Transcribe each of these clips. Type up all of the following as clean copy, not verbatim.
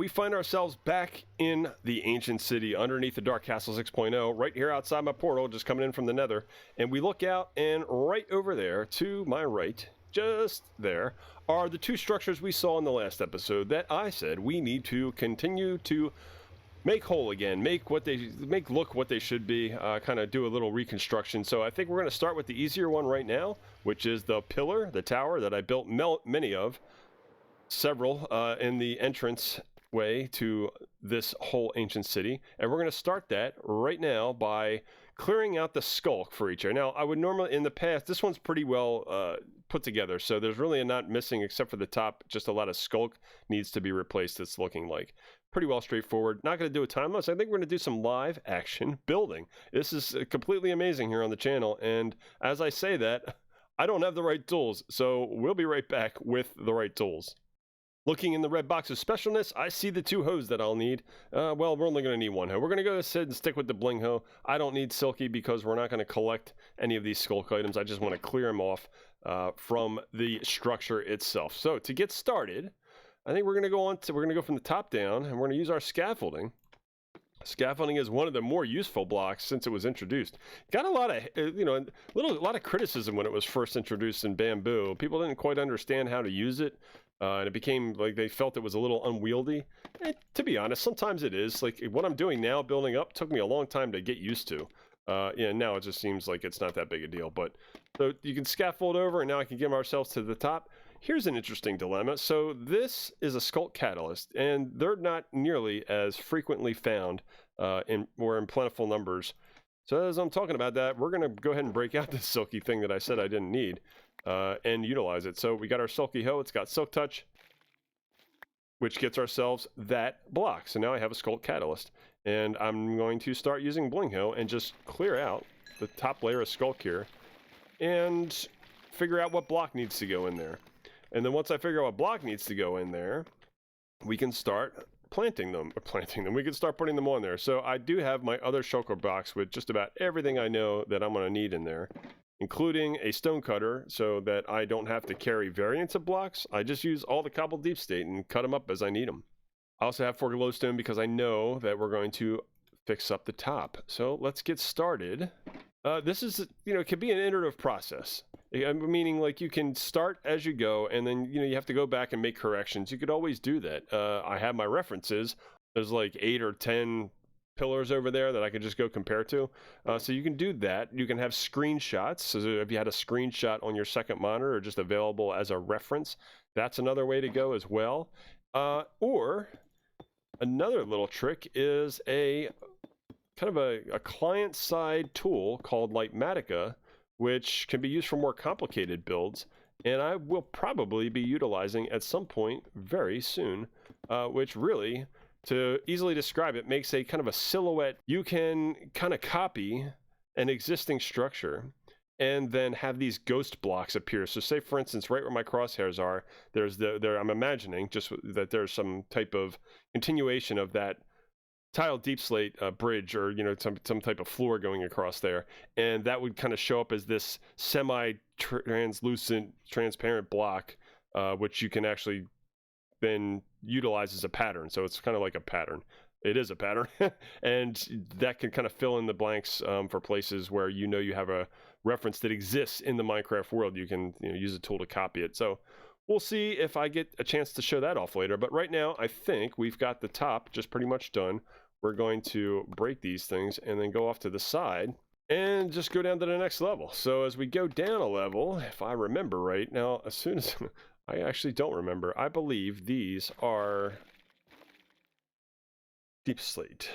we find ourselves back in the ancient city underneath the Dark Castle 6.0, right here outside my portal, just coming in from the nether. And we look out, and right over there to my right, just there, are the two structures we saw in the last episode that I said we need to continue to make whole again, make look what they should be, kind of do a little reconstruction. So I think we're going to start with the easier one right now, which is the pillar, the tower that I built several in the entrance way to this whole ancient city. And we're going to start that right now by clearing out the skulk for each area. Now, I would normally, in the past, this one's pretty well put together, so there's really not missing except for the top. Just a lot of skulk needs to be replaced. It's looking like pretty well straightforward. Not going to do a time lapse. I think we're going to do some live action building. This is completely amazing here on the channel, and as I say that, I don't have the right tools, so we'll be right back with the right tools. Looking in the red box of specialness, I see the two hoes that I'll need. Well, we're only going to need one hoe. We're going to go ahead and stick with the bling hoe. I don't need silky because we're not going to collect any of these skulk items. I just want to clear them off from the structure itself. So to get started, I think we're going to go from the top down, and we're going to use our scaffolding. Scaffolding is one of the more useful blocks since it was introduced. Got a lot of, a lot of criticism when it was first introduced in bamboo. People didn't quite understand how to use it. And it became like they felt it was a little unwieldy. And to be honest, sometimes it is. Like what I'm doing now, building up, took me a long time to get used to. Yeah, now it just seems like it's not that big a deal. But so you can scaffold over, and now I can get ourselves to the top. Here's an interesting dilemma. So this is a skulk catalyst, and they're not nearly as frequently found in plentiful numbers. So as I'm talking about that, we're going to go ahead and break out this silky thing that I said I didn't need. And utilize it. So we got our silky hoe. It's got silk touch, which gets ourselves that block. So now I have a skulk catalyst, and I'm going to start using bling hoe and just clear out the top layer of skulk here and figure out what block needs to go in there. And then once I figure out what block needs to go in there, we can start planting them. We can start putting them on there. So I do have my other shulker box with just about everything I know that I'm going to need in there, including a stone cutter so that I don't have to carry variants of blocks. I just use all the cobbled deep state and cut them up as I need them. I also have 4 glowstone because I know that we're going to fix up the top. So let's get started. This is, it could be an iterative process. Meaning like you can start as you go, and then, you have to go back and make corrections. You could always do that. I have my references. There's like 8 or 10 pillars over there that I could just go compare to. So you can do that. You can have screenshots. So if you had a screenshot on your second monitor or just available as a reference, that's another way to go as well. Or another little trick is a kind of a client-side tool called Litematica, which can be used for more complicated builds, and I will probably be utilizing at some point very soon, which really, to easily describe it, makes a kind of a silhouette. You can kind of copy an existing structure and then have these ghost blocks appear. So say, for instance, right where my crosshairs are, I'm imagining just that there's some type of continuation of that tile deep slate bridge, or some type of floor going across there, and that would kind of show up as this semi-translucent, transparent block, which you can actually then utilize as a pattern. So it's kind of like a pattern. It is a pattern, and that can kind of fill in the blanks for places where you have a reference that exists in the Minecraft world. You can use a tool to copy it. So we'll see if I get a chance to show that off later. But right now, I think we've got the top just pretty much done. We're going to break these things and then go off to the side and just go down to the next level. So as we go down a level, if I remember right, now as soon as I actually don't remember, I believe these are deep slate,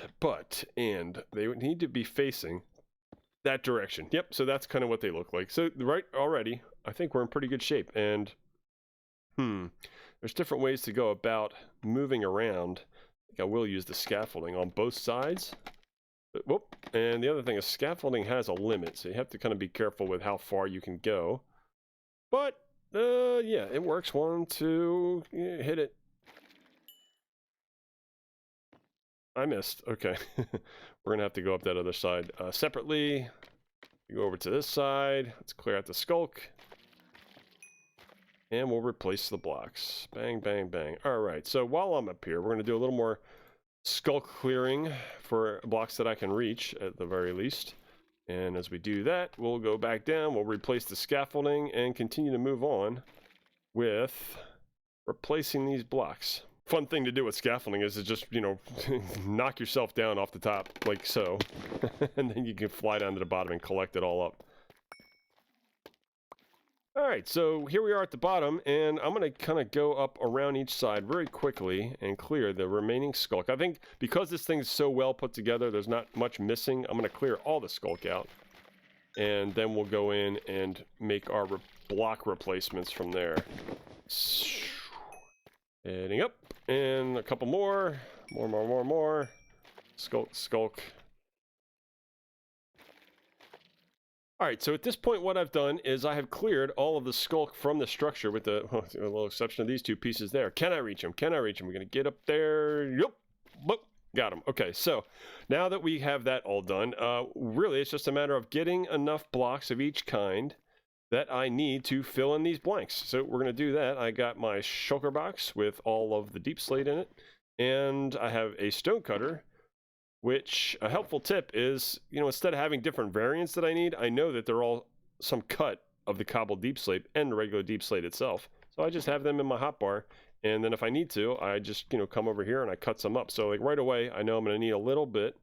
and they would need to be facing that direction. Yep, so that's kind of what they look like. So right already, I think we're in pretty good shape. And there's different ways to go about moving around. I will use the scaffolding on both sides. Whoop. And the other thing is scaffolding has a limit, so you have to kind of be careful with how far you can go. But yeah, it works. 1, 2, hit it. I missed. Okay. We're gonna have to go up that other side separately. You go over to this side. Let's clear out the skulk. and we'll replace the blocks. Bang, bang, bang. All right, so while I'm up here, we're going to do a little more sculk clearing for blocks that I can reach at the very least. And as we do that, we'll go back down, we'll replace the scaffolding and continue to move on with replacing these blocks. Fun thing to do with scaffolding is to just, you know, knock yourself down off the top, like so. And then you can fly down to the bottom and collect it all up. Alright, so here we are at the bottom, and I'm going to kind of go up around each side very quickly and clear the remaining sculk. I think because this thing is so well put together, there's not much missing. I'm going to clear all the sculk out, and then we'll go in and make our block replacements from there. Heading up, and a couple more. More. Sculk. Alright, so at this point what I've done is I have cleared all of the sculk from the structure with the a little exception of these two pieces there. Can I reach them? We're going to get up there. Yep. Boop. Got them. Okay, so now that we have that all done, really it's just a matter of getting enough blocks of each kind that I need to fill in these blanks. So we're going to do that. I got my shulker box with all of the deep slate in it, and I have a stone cutter, which a helpful tip is, you know, instead of having different variants that I need, I know that they're all some cut of the cobbled deep slate and the regular deep slate itself. So I just have them in my hotbar, and then if I need to, I just, you know, come over here and I cut some up. So like right away, I know I'm going to need a little bit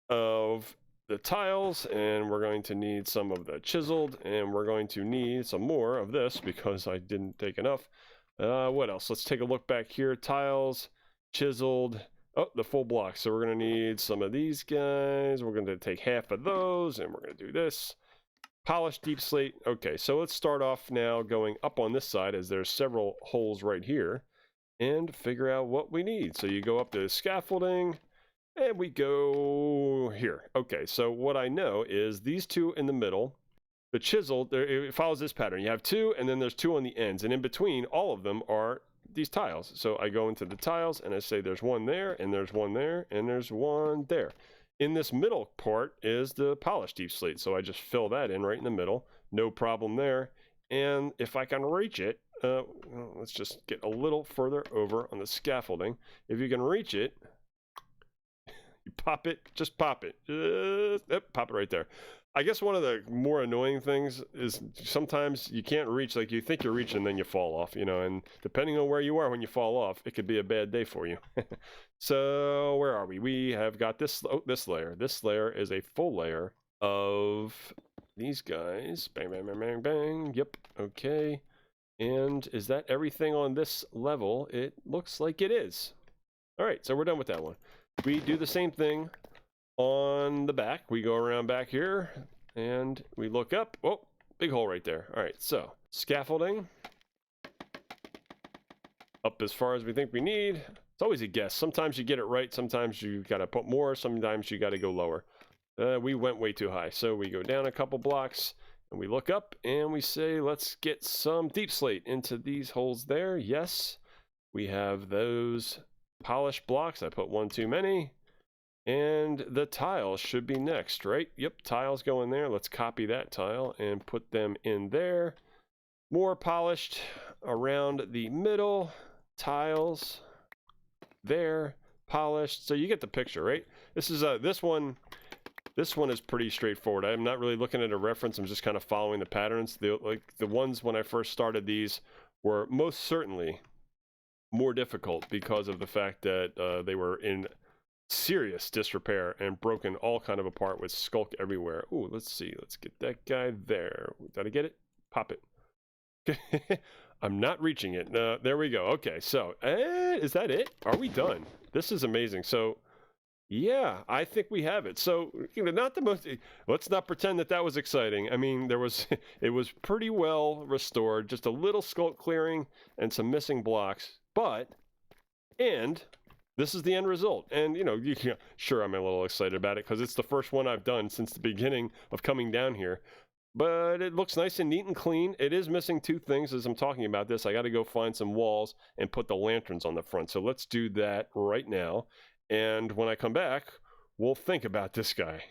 of the tiles, and we're going to need some of the chiseled, and we're going to need some more of this because I didn't take enough. What else? Let's take a look back here. Tiles, chiseled. Oh, the full block. So we're going to need some of these guys. We're going to take half of those, and we're going to do this. Polished deep slate. Okay, so let's start off now going up on this side, as there's several holes right here, and figure out what we need. So you go up to scaffolding, and we go here. Okay, so what I know is these two in the middle, the chisel, it follows this pattern. You have two, and then there's two on the ends, and in between all of them are these tiles. So I go into the tiles and I say there's one there, and there's one there, and there's one there. In this middle part is the polished deep slate, so I just fill that in right in the middle. No problem there. And if I can reach it, let's just get a little further over on the scaffolding. If you can reach it, you pop it, just pop it. Pop it right there. I guess one of the more annoying things is sometimes you can't reach, like you think you're reaching and then you fall off, you know, and depending on where you are when you fall off, it could be a bad day for you. So where are we? We have got this, this layer. This layer is a full layer of these guys. Bang, bang, bang, bang, bang. Yep. Okay. And is that everything on this level? It looks like it is. All right. So we're done with that one. We do the same thing on the back. We go around back here and we look up. Oh, big hole right there. All right, so scaffolding up as far as we think we need. It's always a guess. Sometimes you get it right, sometimes you got to put more, sometimes you got to go lower. We went way too high, so we go down a couple blocks and we look up and we say let's get some deep slate into these holes there. Yes, we have those polished blocks. I put one too many. And the tiles should be next, right? Yep, tiles go in there. Let's copy that tile and put them in there. More polished around the middle. Tiles there, polished. So you get the picture, right? This is this one is pretty straightforward. I'm not really looking at a reference. I'm just kind of following the patterns. The ones when I first started these were most certainly more difficult because of the fact that they were in serious disrepair and broken all kind of apart with sculk everywhere. Ooh, let's see. Let's get that guy there. Did I get it? Pop it. I'm not reaching it. There we go. Okay, so is that it? Are we done? This is amazing. So yeah, I think we have it. So, you know, not the most, let's not pretend that that was exciting. I mean, it was pretty well restored, just a little sculk clearing and some missing blocks, and this is the end result. And, you know, sure, I'm a little excited about it because it's the first one I've done since the beginning of coming down here. But it looks nice and neat and clean. It is missing two things as I'm talking about this. I got to go find some walls and put the lanterns on the front. So let's do that right now. And when I come back, we'll think about this guy.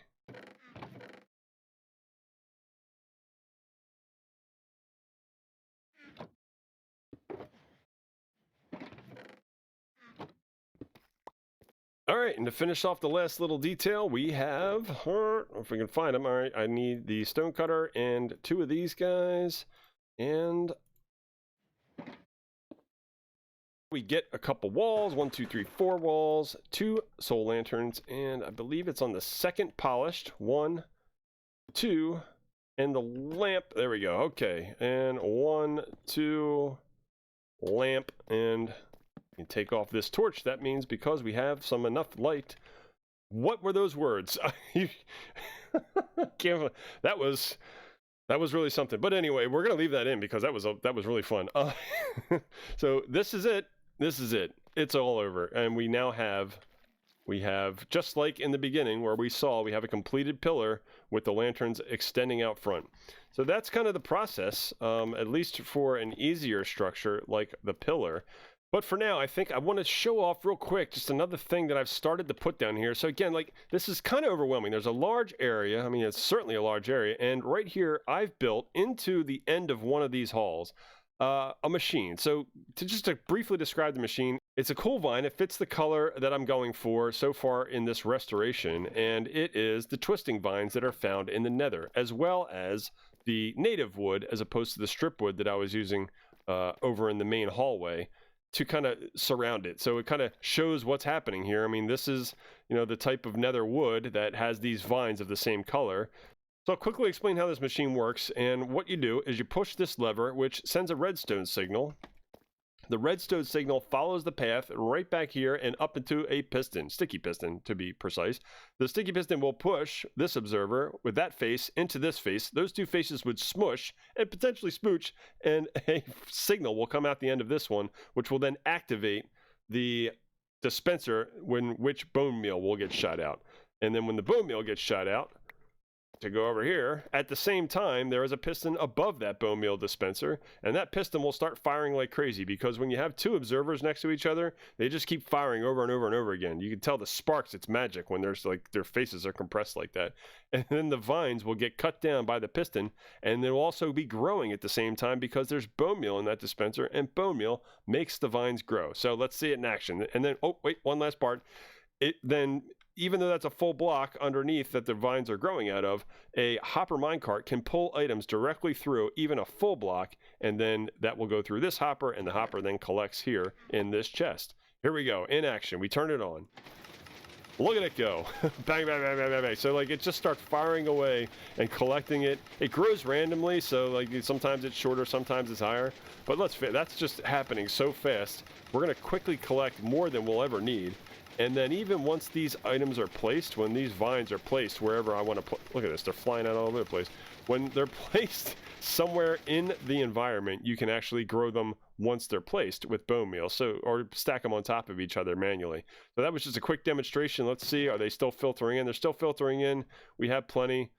All right, and to finish off the last little detail, we have, if we can find them, all right, I need the stone cutter and 2 of these guys, and we get a couple walls, 1, 2, 3, 4 walls, 2 soul lanterns, and I believe it's on the second polished, 1, 2, and the lamp, there we go, okay, and 1, 2, lamp, and you take off this torch. That means because we have enough light. What were those words? That was really something. But anyway, we're gonna leave that in because that was really fun. So this is it. It's all over, and we now have just like in the beginning where we saw we have a completed pillar with the lanterns extending out front. So that's kind of the process, at least for an easier structure like the pillar. But for now, I think I want to show off real quick just another thing that I've started to put down here. So again, like, this is kind of overwhelming. There's a large area. I mean, it's certainly a large area. And right here, I've built into the end of one of these halls a machine. So to briefly describe the machine, it's a cool vine. It fits the color that I'm going for so far in this restoration. And it is the twisting vines that are found in the nether, as well as the native wood, as opposed to the strip wood that I was using over in the main hallway, to kind of surround it. So it kind of shows what's happening here. I mean, this is, you know, the type of nether wood that has these vines of the same color. So I'll quickly explain how this machine works. And what you do is you push this lever, which sends a redstone signal. The redstone signal follows the path right back here and up into a piston, sticky piston to be precise. The sticky piston will push this observer with that face into this face. Those 2 faces would smush and potentially smooch, and a signal will come out the end of this one, which will then activate the dispenser which bone meal will get shot out. And then when the bone meal gets shot out, to go over here, at the same time, there is a piston above that bone meal dispenser, and that piston will start firing like crazy, because when you have 2 observers next to each other, they just keep firing over and over and over again. You can tell the sparks, it's magic when there's like their faces are compressed like that. And then the vines will get cut down by the piston, and they'll also be growing at the same time because there's bone meal in that dispenser, and bone meal makes the vines grow. So let's see it in action. And then, oh wait, one last part. Even though that's a full block underneath that the vines are growing out of, a hopper minecart can pull items directly through even a full block, and then that will go through this hopper, and the hopper then collects here in this chest. Here we go, in action. We turn it on. Look at it go. Bang, bang, bang, bang, bang, bang. So like it just starts firing away and collecting it. It grows randomly, so like sometimes it's shorter, sometimes it's higher. But that's just happening so fast. We're gonna quickly collect more than we'll ever need. And then even once these items are placed, when these vines are placed wherever I want to put, look at this, they're flying out all over the place. When they're placed somewhere in the environment, you can actually grow them once they're placed with bone meal, or stack them on top of each other manually. So that was just a quick demonstration. Let's see, are they still filtering in? They're still filtering in. We have plenty.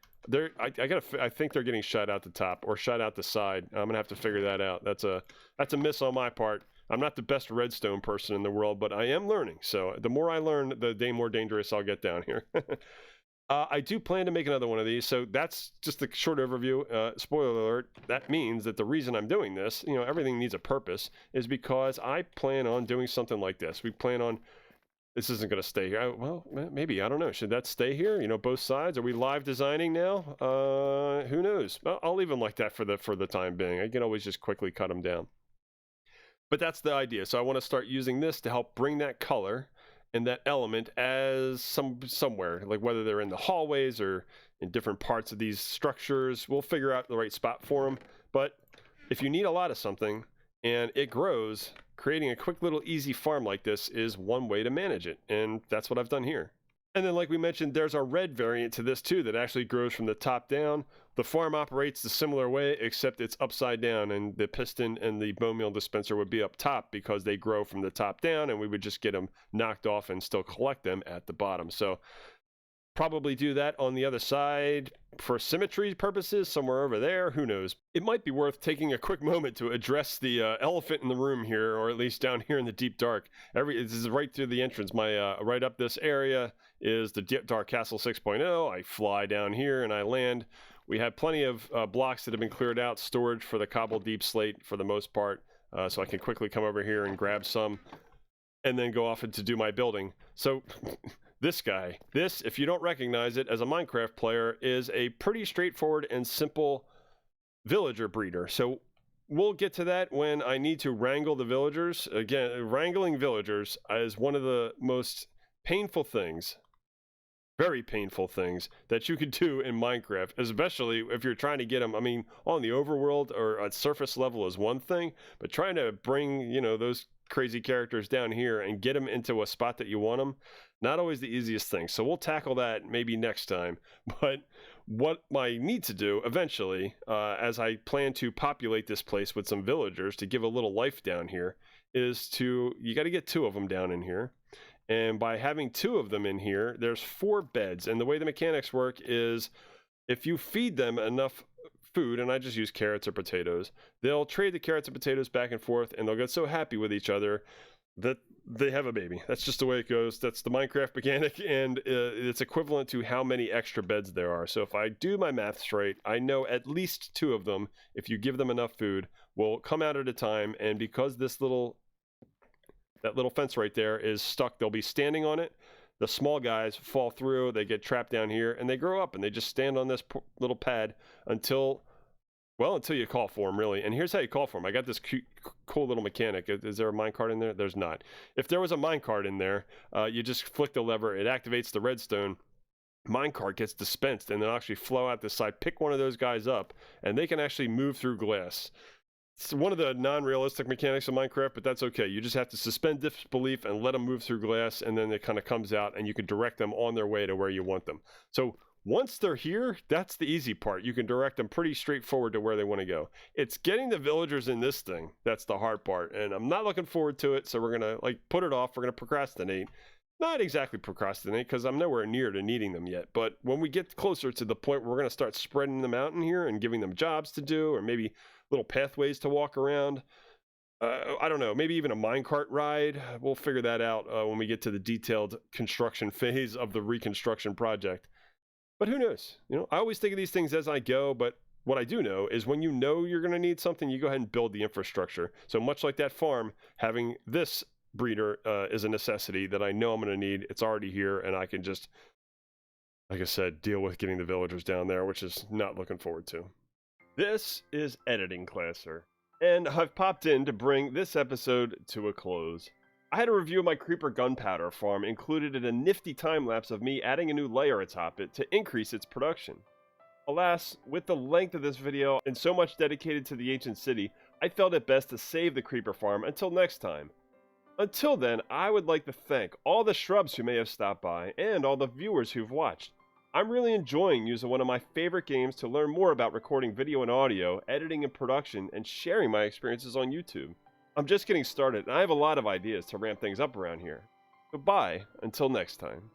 I think they're getting shot out the top or shot out the side. I'm gonna have to figure that out. That's a miss on my part. I'm not the best redstone person in the world, but I am learning. So the more I learn, the more dangerous I'll get down here. I do plan to make another one of these. So that's just a short overview. Spoiler alert, that means that the reason I'm doing this, you know, everything needs a purpose, is because I plan on doing something like this. We plan on, this isn't going to stay here. Well, maybe, I don't know. Should that stay here? You know, both sides? Are we live designing now? Who knows? I'll leave them like that for the time being. I can always just quickly cut them down. But that's the idea. So I want to start using this to help bring that color and that element as somewhere, like whether they're in the hallways or in different parts of these structures. We'll figure out the right spot for them. But if you need a lot of something and it grows, creating a quick little easy farm like this is one way to manage it. And that's what I've done here. And then like we mentioned, there's a red variant to this too that actually grows from the top down. The farm operates the similar way, except it's upside down, and the piston and the bone meal dispenser would be up top because they grow from the top down, and we would just get them knocked off and still collect them at the bottom. So probably do that on the other side for symmetry purposes, somewhere over there, who knows. It might be worth taking a quick moment to address the elephant in the room here, or at least down here in the deep dark. This is right through the entrance. My right up this area is the Deep Dark Castle 6.0. I fly down here and I land. We have plenty of blocks that have been cleared out, storage for the cobble deep slate for the most part, so I can quickly come over here and grab some. and then go off to do my building. So this guy, if you don't recognize it as a Minecraft player, is a pretty straightforward and simple villager breeder. So we'll get to that when I need to wrangle the villagers. Again, wrangling villagers is one of the most painful things, very painful things that you can do in Minecraft, especially if you're trying to get them. I mean, on the overworld or at surface level is one thing, but trying to bring, you know, those crazy characters down here and get them into a spot that you want them, not always the easiest thing. So we'll tackle that maybe next time. But what I need to do eventually, as I plan to populate this place with some villagers to give a little life down here, is you got to get 2 of them down in here. And by having 2 of them in here, there's 4 beds. And the way the mechanics work is if you feed them enough food, and I just use carrots or potatoes, they'll trade the carrots and potatoes back and forth, and they'll get so happy with each other that they have a baby. That's just the way it goes. That's the Minecraft mechanic, and it's equivalent to how many extra beds there are. So if I do my maths right, I know at least 2 of them, if you give them enough food, will come out at a time. And because that little fence right there is stuck, they'll be standing on it. The small guys fall through, they get trapped down here, and they grow up, and they just stand on this little pad until you call for them, really. And here's how you call for them. I got this cool little mechanic. Is there a minecart in there? There's not. If there was a minecart in there, you just flick the lever, it activates the redstone, minecart gets dispensed, and they'll actually flow out this side, pick one of those guys up, and they can actually move through glass. It's one of the non-realistic mechanics of Minecraft, but that's okay. You just have to suspend disbelief and let them move through glass, and then it kind of comes out, and you can direct them on their way to where you want them. So once they're here, that's the easy part. You can direct them pretty straightforward to where they want to go. It's getting the villagers in this thing that's the hard part, and I'm not looking forward to it, so we're going to put it off. We're going to procrastinate. Not exactly procrastinate, because I'm nowhere near to needing them yet, but when we get closer to the point where we're going to start spreading them out in here and giving them jobs to do, or maybe little pathways to walk around, I don't know, maybe even a minecart ride. We'll figure that out when we get to the detailed construction phase of the reconstruction project. But who knows? You know, I always think of these things as I go, but what I do know is when you know you're going to need something, you go ahead and build the infrastructure. So much like that farm, having this breeder is a necessity that I know I'm going to need. It's already here, and I can just, like I said, deal with getting the villagers down there, which is not looking forward to. This is Editing Classer, and I've popped in to bring this episode to a close. I had a review of my creeper gunpowder farm included in a nifty time-lapse of me adding a new layer atop it to increase its production. Alas, with the length of this video and so much dedicated to the ancient city, I felt it best to save the creeper farm until next time. Until then, I would like to thank all the shrubs who may have stopped by and all the viewers who've watched. I'm really enjoying using one of my favorite games to learn more about recording video and audio, editing and production, and sharing my experiences on YouTube. I'm just getting started, and I have a lot of ideas to ramp things up around here. Goodbye, until next time.